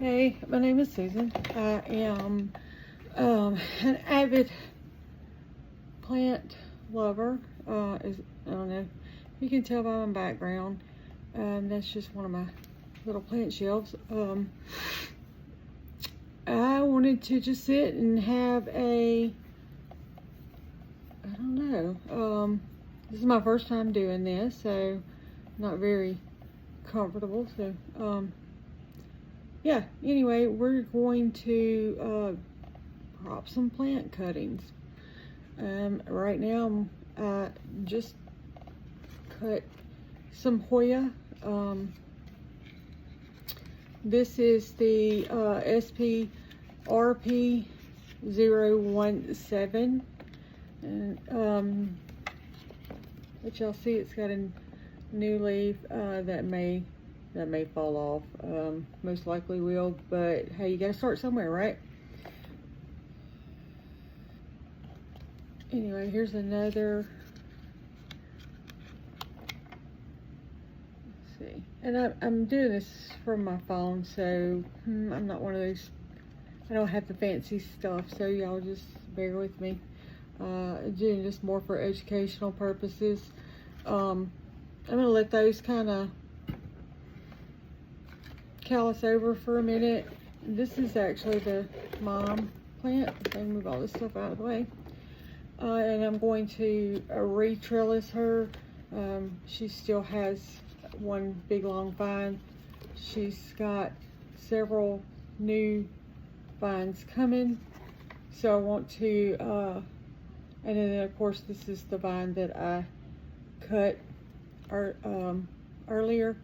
Hey, my name is Susan. I am an avid plant lover. I don't know if you can tell by my background. That's just one of my little plant shelves. I wanted to just sit and have I don't know. This is my first time doing this, so not very comfortable. So, yeah, anyway, we're going to prop some plant cuttings. Right now, I just cut some Hoya. This is the SPRP 017, and but y'all see it's got a new leaf that may fall off. Most likely will, but hey, you gotta start somewhere, right? Anyway, here's another. Let's see, and I'm doing this from my phone, so I'm not one of those. I don't have the fancy stuff, so y'all just bear with me. Doing this more for educational purposes. I'm gonna let those kind of callus over for a minute. This is actually the mom plant. I can move all this stuff out of the way. And I'm going to re-trellis her. She still has one big long vine. She's got several new vines coming. So I want to, and then of course this is the vine that I cut earlier.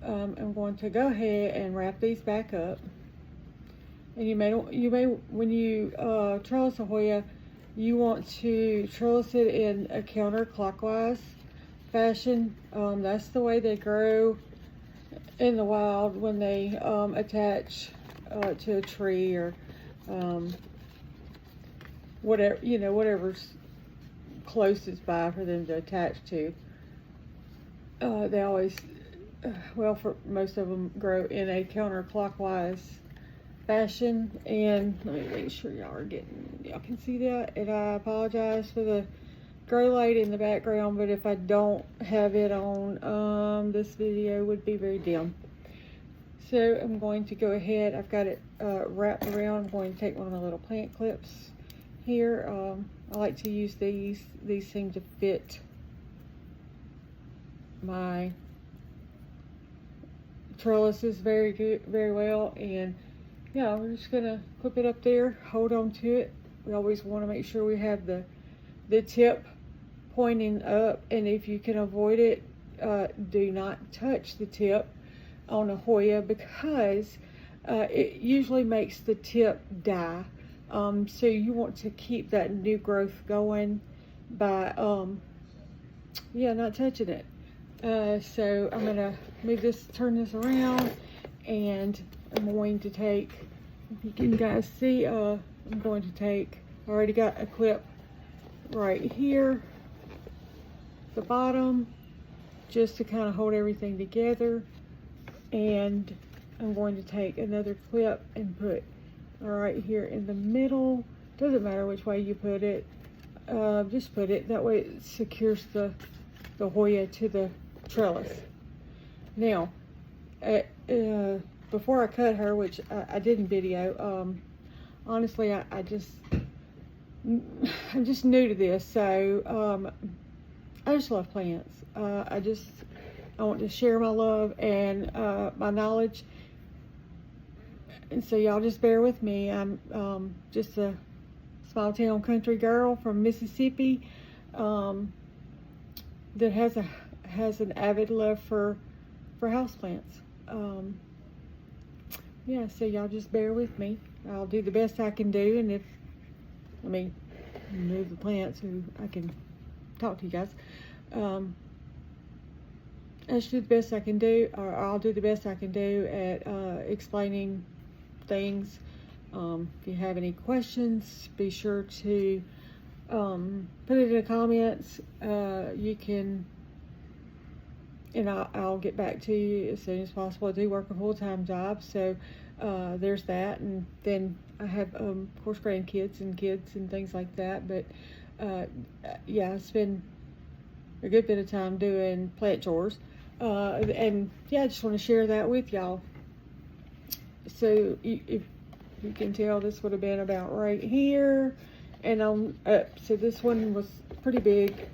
I'm going to go ahead and wrap these back up. And you may when you trellis a Hoya, you want to trellis it in a counterclockwise fashion. That's the way they grow in the wild when they attach to a tree or whatever, whatever's closest by for them to attach to. They always, well, for most of them, grow in a counterclockwise fashion. And let me make sure y'all can see that. And I apologize for the grow light in the background, but if I don't have it on, this video would be very dim. So I'm going to go ahead. I've got it wrapped around. I'm going to take one of my little plant clips here. I like to use these. These seem to fit my trellises very well. And yeah, we're just gonna clip it up there, hold on to it. We always want to make sure we have the tip pointing up, and if you can avoid it, do not touch the tip on a Hoya, because it usually makes the tip die. So you want to keep that new growth going by not touching it. So I'm gonna turn this around, and I'm going to take, if you can guys see, I'm going to take, I already got a clip right here, the bottom, just to kind of hold everything together. And I'm going to take another clip and put right here in the middle. Doesn't matter which way you put it, just put it, that way it secures the Hoya to the trellis. Now, before I cut her, which I didn't video, honestly, I'm just new to this, so I just love plants. I want to share my love and my knowledge, and so y'all just bear with me. I'm just a small town country girl from Mississippi that has an avid love for houseplants. Yeah, so y'all just bear with me. I'll do the best I can do, and move the plants so I can talk to you guys. I just do the best I can do, or I'll do the best I can do at explaining things. If you have any questions, be sure to put it in the comments. You can and I'll get back to you as soon as possible. I do work a full-time job, so there's that. And then I have, of course, grandkids and kids and things like that. But yeah, I spend a good bit of time doing plant chores. And yeah, I just want to share that with y'all. So if you can tell, this would have been about right here and on up. So this one was pretty big,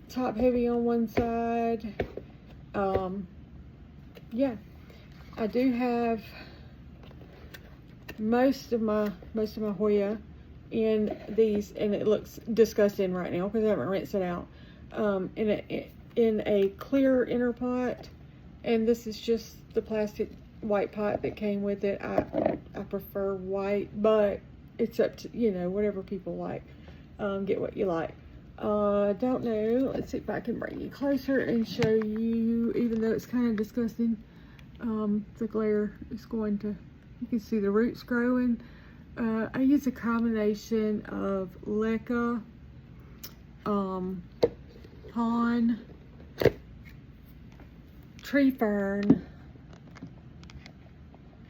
top heavy on one side. Yeah, I do have most of my Hoya in these, and it looks disgusting right now because I haven't rinsed it out. In a clear inner pot, and this is just the plastic white pot that came with it. I prefer white, but it's up to, you know, whatever people like. Get what you like. Don't know. Let's see if I can bring you closer and show you, even though it's kind of disgusting. The glare is going to, you can see the roots growing. I use a combination of leca, pond, tree fern,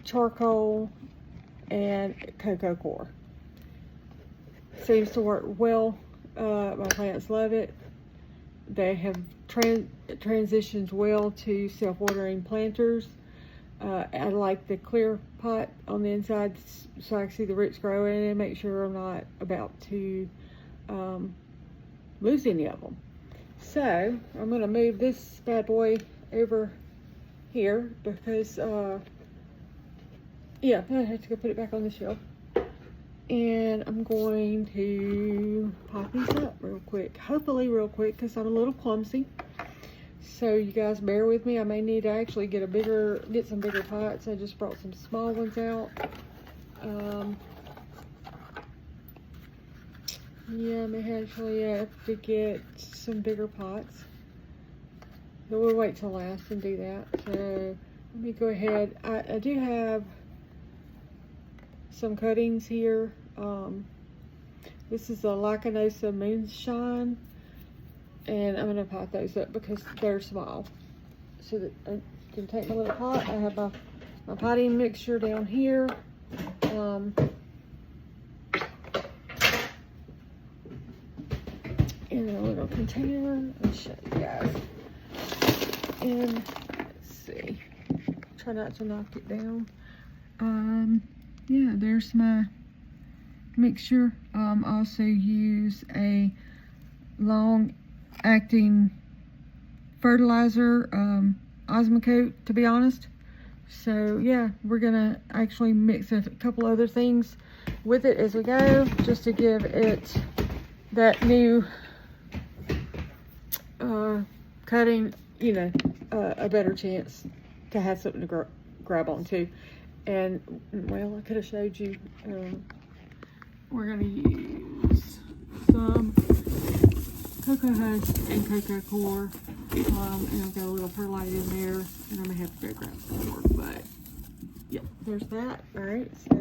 charcoal, and cocoa coir. Seems to work well. My plants love it. They have transitioned well to self-watering planters. I like the clear pot on the inside so I can see the roots growing and make sure I'm not about to lose any of them. So I'm going to move this bad boy over here because yeah, I have to go put it back on the shelf. And I'm going to pop these up real quick, hopefully real quick, because I'm a little clumsy. So you guys bear with me. I may need to actually get some bigger pots. I just brought some small ones out. Yeah, I may actually have to get some bigger pots. But we'll wait till last and do that. So let me go ahead. I do have some cuttings here. This is a Lacanosa Moonshine, and I'm going to pot those up because they're small. So that I can take my little pot. I have my potting mixture down here. In a little container. I'll show you guys. And let's see. Try not to knock it down. Yeah, there's my mixture. Also use a long-acting fertilizer, Osmocote, to be honest. So yeah, we're gonna actually mix a couple other things with it as we go, just to give it that new cutting, you know, a better chance to have something to grab onto. And well, I could have showed you. We're gonna use some cocoa husk and cocoa coir, and I've got a little perlite in there, and I'm gonna have to go grab some more. But yeah, there's that. All right, so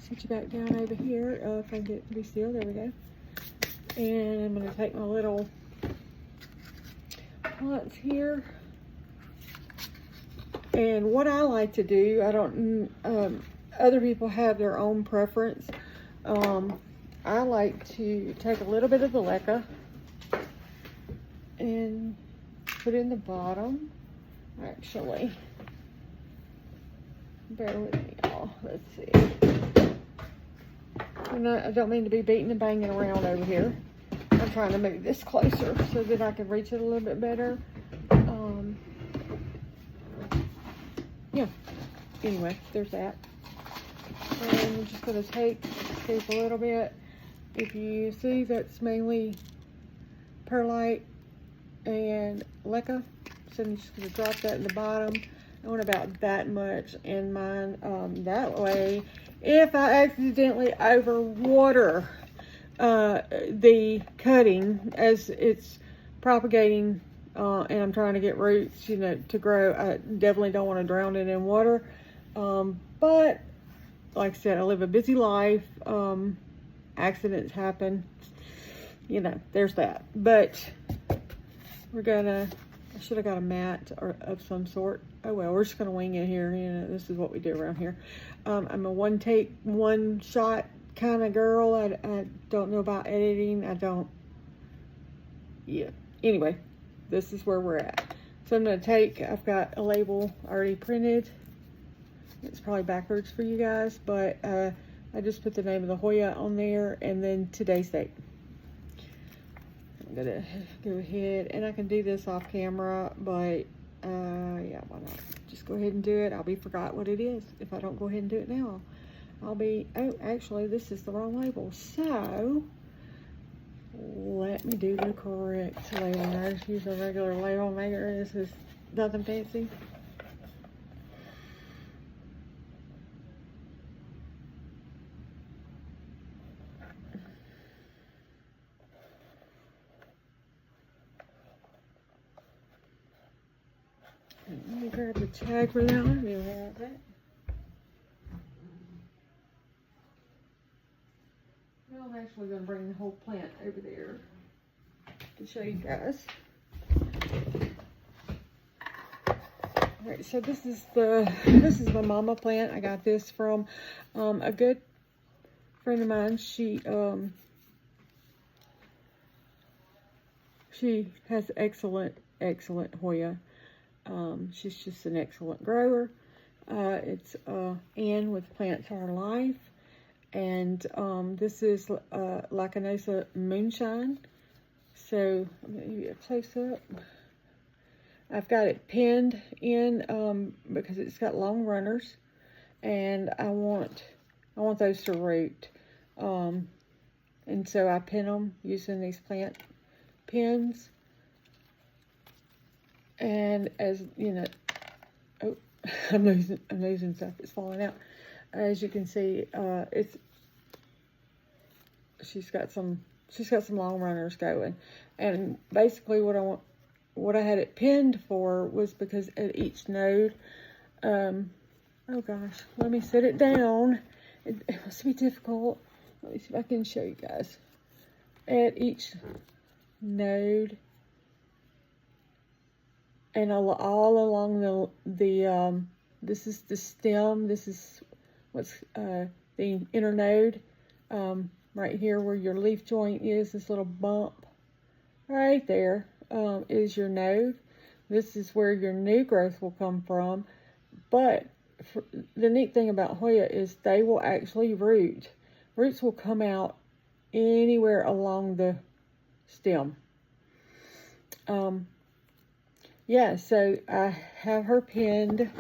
switch you back down over here. If I can get it to be still, there we go. And I'm gonna take my little pots here. And what I like to do, I don't, other people have their own preference. I like to take a little bit of the leca and put it in the bottom. Actually, bear with me, y'all. Let's see. And I don't mean to be beating and banging around over here. I'm trying to move this closer so that I can reach it a little bit better. Yeah, anyway, there's that. And I'm just going to take a little bit. If you see, that's mainly perlite and leca. So I'm just going to drop that in the bottom. I want about that much in mine. That way, if I accidentally overwater the cutting as it's propagating, and I'm trying to get roots, you know, to grow, I definitely don't want to drown it in water. But like I said, I live a busy life. Accidents happen, you know, there's that. But I should have got a mat or of some sort. Oh well, we're just gonna wing it here. You know, this is what we do around here. I'm a one take, one shot kind of girl. I don't know about editing. Yeah. Anyway, this is where we're at. So I'm gonna I've got a label already printed. It's probably backwards for you guys, but I just put the name of the Hoya on there and then today's date. I'm gonna go ahead, and I can do this off camera, but yeah, why not? Just go ahead and do it. I'll be forgot what it is if I don't go ahead and do it now. Oh, actually, this is the wrong label. So let me do the correct label. I just use a regular label maker. This is nothing fancy. Let me grab the tag for that one. We'll have that. Well, I'm actually going to bring the whole plant over there to show you guys. Alright, so this is my mama plant. I got this from a good friend of mine. She has excellent Hoya. She's just an excellent grower. It's Ann with Plants Are Life. And this is Lacanosa Moonshine. So I'm going to give you a close up. I've got it pinned in because it's got long runners, and I want those to root. And so I pin them using these plant pins. And as you know, oh, I'm losing stuff. It's falling out. As you can see, she's got some long runners going, and basically what I had it pinned for was because at each node, oh gosh, let me set it down. It must be difficult. Let me see if I can show you guys. At each node, and all along the this is the stem. This is what's the inner node, right here where your leaf joint is. This little bump right there is your node. This is where your new growth will come from. But the neat thing about Hoya is they will actually root. Roots will come out anywhere along the stem. Yeah, so I have her pinned.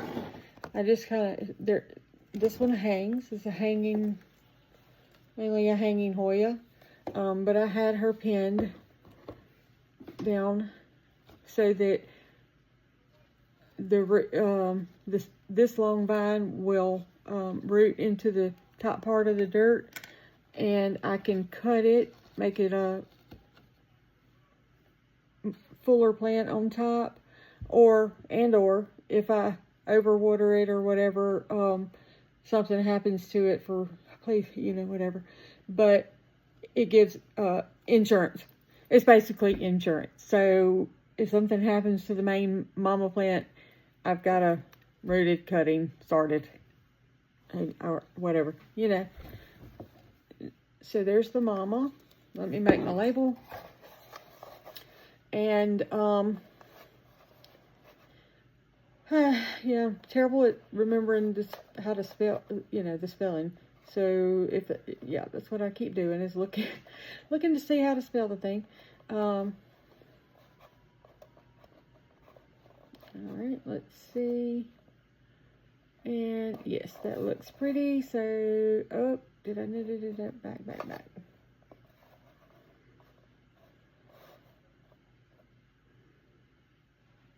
I just kind of, this one hangs. It's mainly a hanging Hoya. But I had her pinned down so that this long vine will root into the top part of the dirt, and I can cut it, make it a fuller plant on top, or if I overwater it or whatever, something happens to it for, please, whatever. But it gives insurance. It's basically insurance. So if something happens to the main mama plant, I've got a rooted cutting started, or whatever, So there's the mama. Let me make my label. And yeah, terrible at remembering how to spell, the spelling. So yeah, that's what I keep doing, is looking to see how to spell the thing. All right, let's see. And yes, that looks pretty. So, oh, did I need to do that? Back.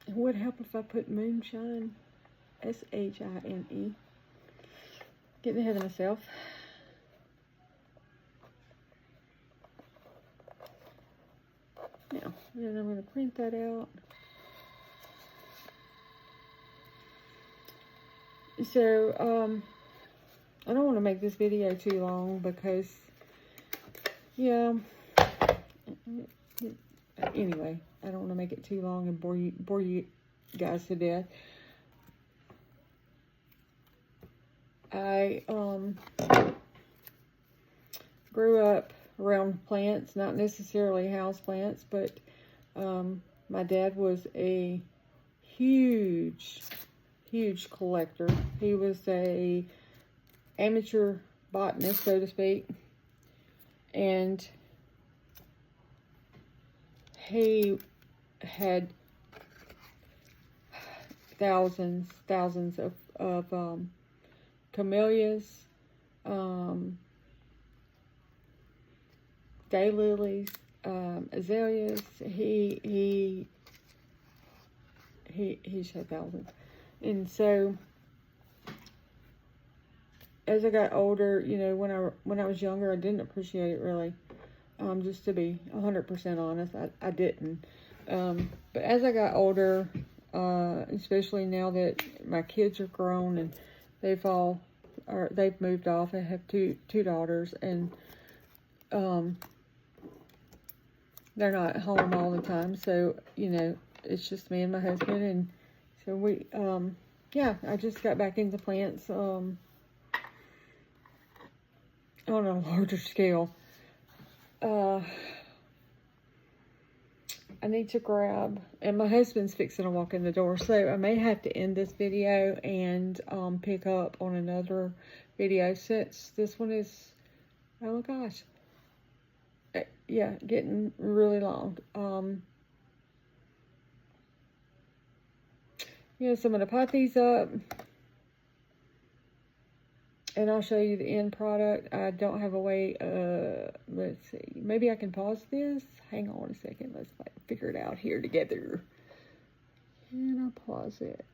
It would help if I put Moonshine, S-H-I-N-E. Getting ahead of myself. Now, then I'm going to print that out. So, I don't want to make this video too long because, yeah, anyway, I don't want to make it too long and bore you guys to death. I grew up around plants, not necessarily house plants, but my dad was a huge collector. He was a amateur botanist, so to speak, and he had thousands of camellias, daylilies, azaleas. He had thousands. And so as I got older, you know, when I was younger, I didn't appreciate it really. Just to be 100% honest, I didn't. But as I got older, especially now that my kids are grown and they've moved off. I have two daughters, and they're not home all the time, so you know, it's just me and my husband, and so we yeah, I just got back into plants on a larger scale. I need to grab, and my husband's fixing to walk in the door, so I may have to end this video and pick up on another video, since this one is, oh my gosh, yeah, getting really long. Yeah, so I'm going to pot these up, and I'll show you the end product. I don't have a way, let's see, maybe I can pause this. Hang on a second, let's figure it out here together. And I'll pause it.